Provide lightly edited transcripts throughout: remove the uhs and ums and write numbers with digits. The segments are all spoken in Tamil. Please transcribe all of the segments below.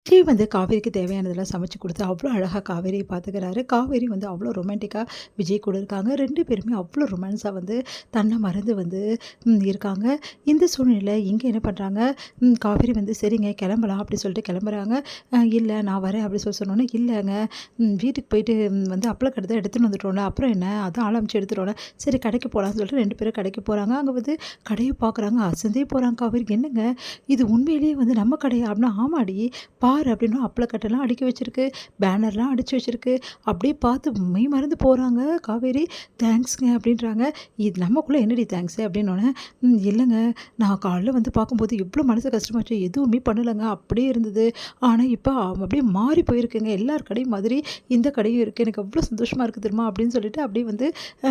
விஜய் வந்து காவேரிக்கு தேவையானதெல்லாம் சமைச்சு கொடுத்து அவ்வளோ அழகாக காவேரியை பார்த்துக்கிறாரு. காவேரி வந்து அவ்வளோ ரொமான்டிக்காக விஜய் கூட இருக்காங்க. 2 பேருமே அவ்வளோ ரொமான்ஸாக வந்து தன்னை மறந்து வந்து இருக்காங்க. இந்த சூழ்நிலையில இங்கே என்ன பண்ணுறாங்க, காவேரி வந்து சரிங்க கிளம்பலாம் அப்படின்னு சொல்லிட்டு கிளம்புறாங்க. இல்லை நான் வரேன் அப்படி சொன்னோன்னே, இல்லைங்க வீட்டுக்கு போயிட்டு வந்து அப்பளக்கட்டு தான் எடுத்துகிட்டு வந்துட்டோம்ல, அப்புறம் என்ன அதான் ஆரம்பிச்சு எடுத்துட்டோம்ல, சரி கடைக்கு போகலான்னு சொல்லிட்டு 2 பேரும் கடைக்கு போகிறாங்க. அங்கே வந்து கடையை பார்க்குறாங்க, அசந்தே போகிறாங்க. காவேரி என்னங்க இது உண்மையிலேயே வந்து நம்ம கடையா அப்படின்னா, ஆமாடி பாரு அப்படின்னா அப்பளக்கட்டெல்லாம் அடுக்கி வச்சிருக்கு, பேனர்லாம் அடிச்சு வச்சிருக்கு. அப்படியே பார்த்து மெய் மறந்து போகிறாங்க காவேரி. தேங்க்ஸ்ங்க அப்படின்றாங்க. இது நமக்குள்ளே என்னடி தேங்க்ஸு அப்படின்னோடனே, இல்லைங்க நான் காலைல வந்து பார்க்கும்போது எவ்வளோ மனசு கஷ்டமாச்சு, எதுவுமே பண்ணலைங்க அப்படியே இருந்தது. ஆனால் இப்போ அப்படியே மாறி போயிருக்குங்க, எல்லார் கடையும் மாதிரி இந்த கடையும் இருக்குது, எனக்கு அவ்வளோ சந்தோஷமாக இருக்குது தெரியுமா அப்படின்னு சொல்லிட்டு அப்படியே வந்து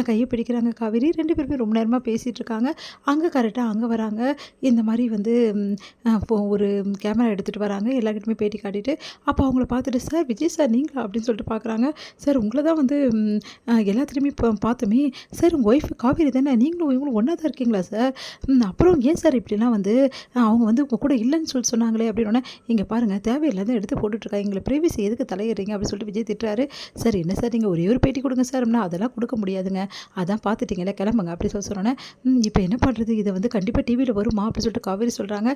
கையை பிடிக்கிறாங்க காவேரி. 2 பேருமே ரொம்ப நேரமாக பேசிகிட்டு இருக்காங்க. அங்கே கரெக்டாக அங்கே வராங்க. இந்த மாதிரி வந்து ஒரு கேமரா எடுத்துகிட்டு வராங்க, எல்லாருக்கிட்டையுமே பேட்டி காட்டிட்டு. அப்போ அவங்கள பார்த்துட்டு, சார் விஜய் சார் நீங்களா அப்படின்னு சொல்லிட்டு பார்க்குறாங்க. சார் உங்களை தான் வந்து எல்லாத்துலேயுமே பார்த்தோமே, சார் உங்கள் ஒய்ஃப் காவேரி தானே, நீங்களும் இவங்களும் ஒன்றா தான் இருக்கீங்களா சார், அப்புறம் ஏன் சார் இப்படிலாம் வந்து அவங்க வந்து உங்கள் கூட இல்லைன்னு சொன்னாங்களே அப்படின்னோடனே, இங்கே பாருங்கள் தேவையில்லாத எடுத்து போட்டுட்ருக்காங்க, எங்களை ப்ரைவசி எதுக்கு தலையிடுறீங்க அப்படின்னு சொல்லிட்டு விஜய் திட்டுறாரு. சார் என்ன சார் நீங்கள் ஒரே ஒரு பேட்டி கொடுங்க சார் அப்படின்னா, அதெல்லாம் கொடுக்க முடியாதுங்க, அதான் பார்த்துட்டிங்களே கிளம்புங்க அப்படி சொன்னோன்னே, இப்போ என்ன பண்ணுறது, இதை வந்து கண்டிப்பாக டிவியில் வருமா அப்படின்னு சொல்லிட்டு காவேரி சொல்கிறாங்க.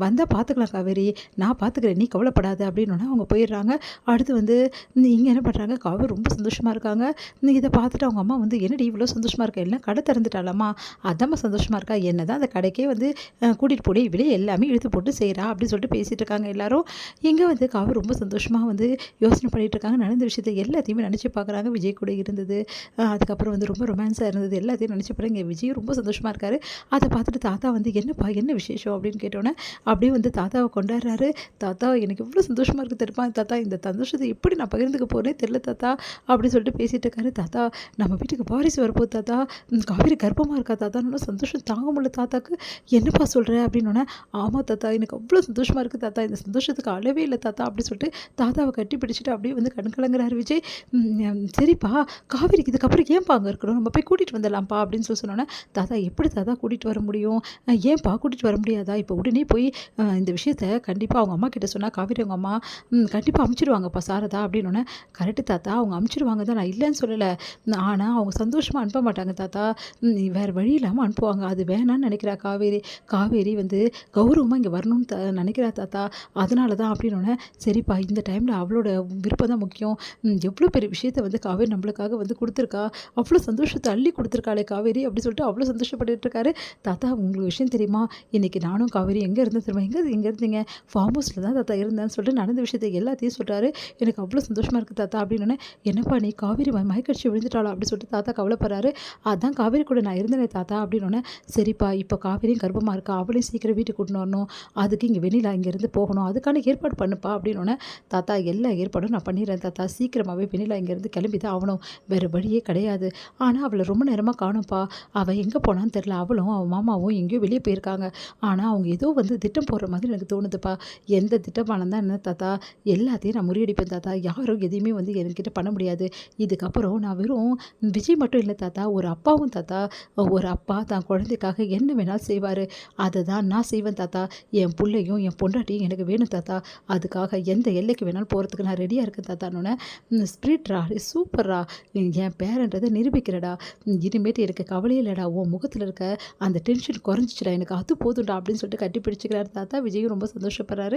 வந்தால் பார்த்துக்கலாம் காவேரி, நான் பார்த்துக்கிறேன், நீ கவலைப்படாத அப்படின்னோடனே அவங்க போயிடுறாங்க. அடுத்து வந்து இங்கே என்ன பண்ணுறாங்க, காவேரி ரொம்ப சந்தோஷமாக இருக்காங்க. இதை பார்த்துட்டு அவங்க அம்மா வந்து, என்னடி இவ்வளோ சந்தோஷமாக இருக்கா, எல்லாம் கடை திறந்துட்டாலாமா, அதாம்மா சந்தோஷமாக இருக்கா, என்ன தான் அந்த கடைக்கே வந்து கூட்டிகிட்டு போடி, இவளே எல்லாமே இழுத்து போட்டு செய்கிறா அப்படின்னு சொல்லிட்டு பேசிகிட்டு இருக்காங்க எல்லாரும். இங்கே வந்து காவேரி ரொம்ப சந்தோஷமாக வந்து யோசனை பண்ணிகிட்டு இருக்காங்க. நடந்த விஷயத்தை எல்லாத்தையுமே நினச்சி பார்க்குறாங்க. விஜய் கூட இருந்தது, அதுக்கப்புறம் வந்து ரொம்ப ரொமான்ஸாக இருந்தது, எல்லாத்தையும் நினச்சி பாருங்க. விஜய் ரொம்ப சந்தோஷமாக இருக்காரு. அதை பார்த்துட்டு தாத்தா வந்து, என்னப்பா என்ன விசேஷம் அப்படின்னு கேட்டோன்னே அப்படியே வந்து தாத்தாவை கொண்டாடுறாரு. தாத்தா எனக்கு எவ்வளோ சந்தோஷமாக இருக்குது தெரியுமா தாத்தா, இந்த சந்தோஷத்தை எப்படி நான் பகிர்ந்துக்க போகிறேனே தெரில தாத்தா அப்படின்னு சொல்லிட்டு பேசிகிட்டு இருக்காரு. தாத்தா நம்ம வீட்டுக்கு வாரிசு வரப்போகுது தாத்தா, காவேரி கர்ப்பமாக இருக்கா தாத்தா, இன்னும் சந்தோஷம் தாங்க முடியல தாத்தாக்கு, என்னப்பா சொல்கிற அப்படின்னோடனே, ஆமாம் தாத்தா எனக்கு அவ்வளோ சந்தோஷமாக இருக்குது தாத்தா, இந்த சந்தோஷத்துக்கு அளவே இல்லை தாத்தா அப்படின்னு சொல்லிட்டு தாத்தாவை கட்டி பிடிச்சிட்டு அப்படியே வந்து கலங்குறாரு விஜய். சரிப்பா காவேரிக்கு இதுக்கப்புறம் ஏன்ப்பா அங்கே இருக்கணும், நம்ம போய் கூட்டிகிட்டு வந்துடலாம்ப்பா அப்படின்னு சொன்னோன்னே, தாத்தா எப்படி தாத்தா கூட்டிகிட்டு வர முடியும், ஏன்ப்பா கூட்டிகிட்டு வர முடியாதா, இப்போ உடனே போய் இந்த விஷயத்த கண்டிப்பாக அவங்க அம்மா கிட்ட சொன்னால் காவேரி அவங்க அம்மா கண்டிப்பாக அமுச்சிடுவாங்கப்பா சாரதா அப்படின்னோடனே, கரெக்டு தாத்தா அவங்க அமுச்சிடுவாங்க தான், நான் இல்லைன்னு சொல்லலை, ஆனால் அவங்க சந்தோஷமாக அனுப்ப மாட்டாங்க தாத்தா, வேறு வழி இல்லாமல் அனுப்புவாங்க, அது வேணான்னு நினைக்கிறா காவேரி. காவேரி வந்து கௌரவமாக இங்கே வரணும்னு நினைக்கிறா தாத்தா, அதனால தான் அப்படின்னோடனே, சரிப்பா இந்த டைமில் அவளோட விருப்பம் தான் முக்கியம், எவ்வளோ பெரிய விஷயத்தை வந்து காவேரி நம்மளுக்காக வந்து கொடுத்துருக்கா, அவ்வளோ சந்தோஷத்தை அள்ளி கொடுத்துருக்காளே காவேரி அப்படி சொல்லிட்டு அவ்வளோ சந்தோஷப்பட்டு இருக்காரு. தாத்தா உங்களுக்கு விஷயம் தெரியுமா, இன்றைக்கி நானும் காவேரி எங்கே இருந்தேன் தெரியுமா, எங்கே இருந்தீங்க, ஃபார்ம் ஹவுஸில் தான் தாத்தா இருந்தேன்னு சொல்லிட்டு நடந்த விஷயத்தை எல்லாத்தையும் சொல்கிறாரு. எனக்கு அவ்வளோ சந்தோஷமாக இருக்குது தாத்தா அப்படின்னோடனே, என்னப்பா நீ காவேரி மயக்கடிச்சு விழுந்துட்டாளா அப்படி சொல்லிட்டு தாத்தா கவலைப்படுறாரு. அதான் காவேரி கூட நான் இருந்தேனே தாத்தா அப்படின்னோடனே, சரிப்பா இப்போ காவேரியும் கர்ப்பமாக இருக்கா, அவளையும் சீக்கிரம் வீட்டுக்கு கூட்டின்னு வரணும், அதுக்கு இங்கே வெளியில் இங்கேருந்து போகணும், அதுக்கான ஏற்பாடு பண்ணுப்பா அப்படின்னோடனே, தாத்தா எல்லா ஏற்பாடும் நான் பண்ணிடுறேன் தாத்தா, சீக்கிரமாகவே வெளியில் இங்கேருந்து கிளம்பி தான் ஆகணும், வேறு வழியே கிடையாது, ஆனால் அவளை ரொம்ப நேரமாக காணும்ப்பா, அவள் எங்கே போனான்னு தெரில, அவளும் அவன் மாமாவும் எங்கேயோ வெளியே போயிருக்காங்க, ஆனால் அவங்க ஏதோ வந்து திட்டம் போடுற மாதிரி எனக்கு தோணுதுப்பா, எந்த திட்டமானதான் என்ன தாத்தா, எல்லாத்தையும் நான் முறியடிப்பேன் தாத்தா, யாரும் எதையுமே வந்து என்கிட்ட பண்ண முடியாது, இதுக்கப்புறம் நான் வெறும் விஜய் மட்டும் இல்லை தாத்தா, ஒரு அப்பாவும் தாத்தா, ஒரு அப்பா தான் குழந்தைக்காக என்ன வேணாலும் செய்வார், அதை தான் நான் செய்வேன் தாத்தா, என் பிள்ளையும் என் பொண்டாட்டியும் எனக்கு வேணும் தாத்தா, அதுக்காக எந்த எல்லைக்கு வேணாலும் போகிறதுக்கு நான் ரெடியாக இருக்கேன் தாத்தானோன்னே, ஸ்பிரிட்ரா சூப்பர்ரா, என் பேரன்றதை நிரூபிக்கிறடா, இனிமேட்டு எனக்கு கவலையே இல்லைடா, உன் முகத்தில் இருக்க அந்த டென்ஷன் குறைஞ்சிச்சுடா, எனக்கு அது போதும்டா அப்படின்னு சொல்லிட்டு கட்டி பிடிச்சிக்கிறார் தாத்தா. விஜயும் ரொம்ப சந்தோஷப்படுறாரு.